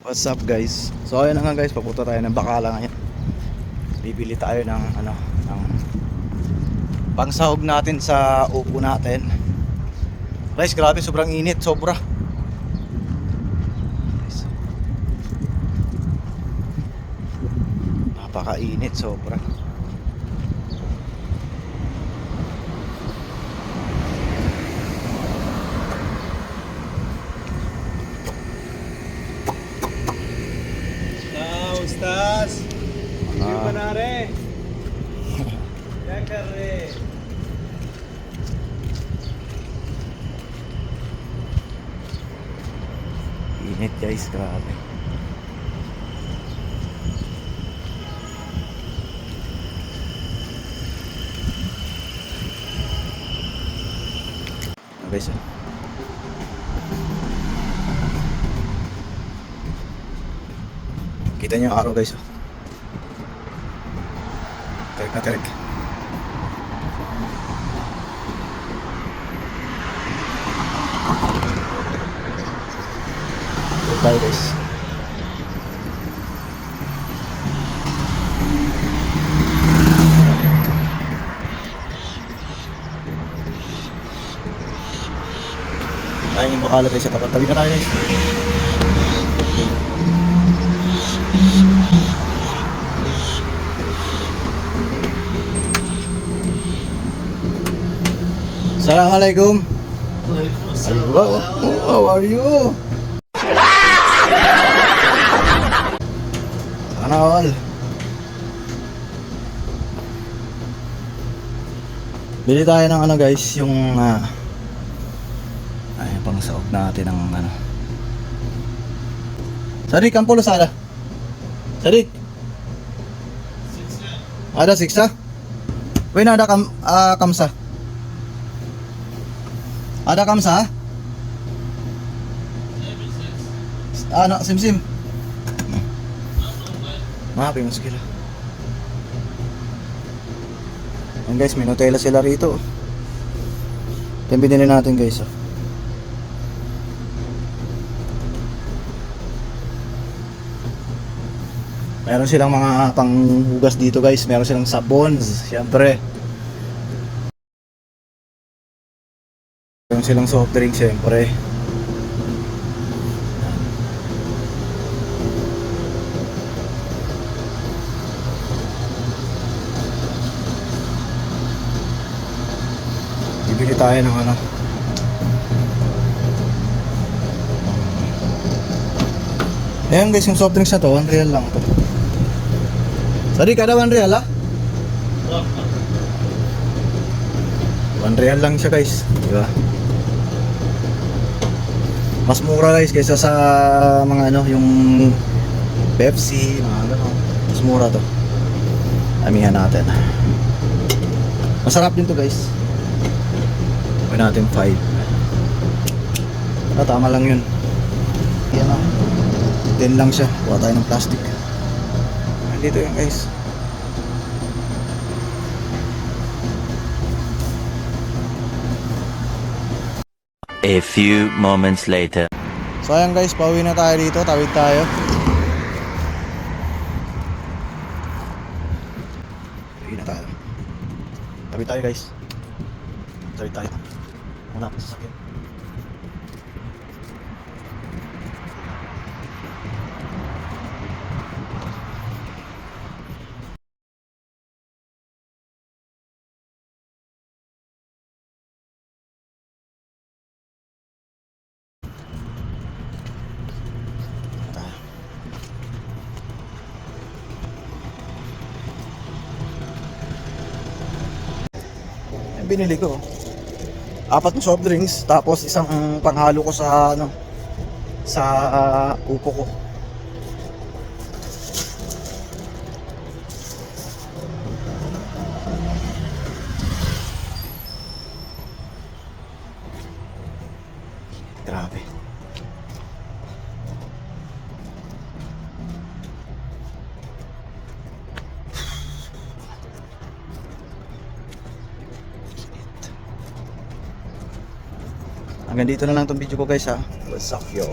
What's up guys? So ayun na nga guys, papunta tayo ng Bacala ngayon. Bibili tayo ng ng pangsahog natin sa upo natin. Guys, grabe, sobrang init, sobra. Napakainit, sobra. Estás? ¿Qué panare? ¿Qué carre? Init guys, grabe. Guys, kita nyo yung araw guys. Tarik na tarik. Tayo guys. Ayun yung Bacala guys, sa tapat. Tabi na tayo guys. Assalamualaikum. How are you? Sana all. Bili tayo ng ano guys, yung ay pang saog natin ng ano. Sadik, ang pulo sana. Sadik. Ada 6 Wait, ada kamsa. Ada kamsa? Ano, sim. Mapi mo sila. Ayan guys, may Nutella sila rito. Yan binili natin guys. Meron silang mga panghugas dito guys. Meron silang sabons, syempre. Meron silang soft drink, syempre. Bibili tayo ng ano. Ayan guys, yung soft drinks na to, 1 real lang to. Sorry, kada 1 real ha? 1 real lang siya guys, diba? Mas mura guys kaysa sa mga ano, yung Pepsi, mga ano. Mas mura to. Amihan natin. Masarap din to guys. Gawin natin 5. Tama lang yun. Yan o. 10 lang siya. Kuha tayo ng plastic. Nandito yun guys. A few moments later. So ayan guys, pauwi na tayo dito. Tawid tayo. Pauwi na tayo. Tawid tayo guys. Tawid tayo. Muna ako sa sakit. Binili ko 4 na soft drinks, tapos isang panghalo ko sa ano, sa upo ko. Grabe. Hanggang dito na lang itong video ko guys ha. What's up yo?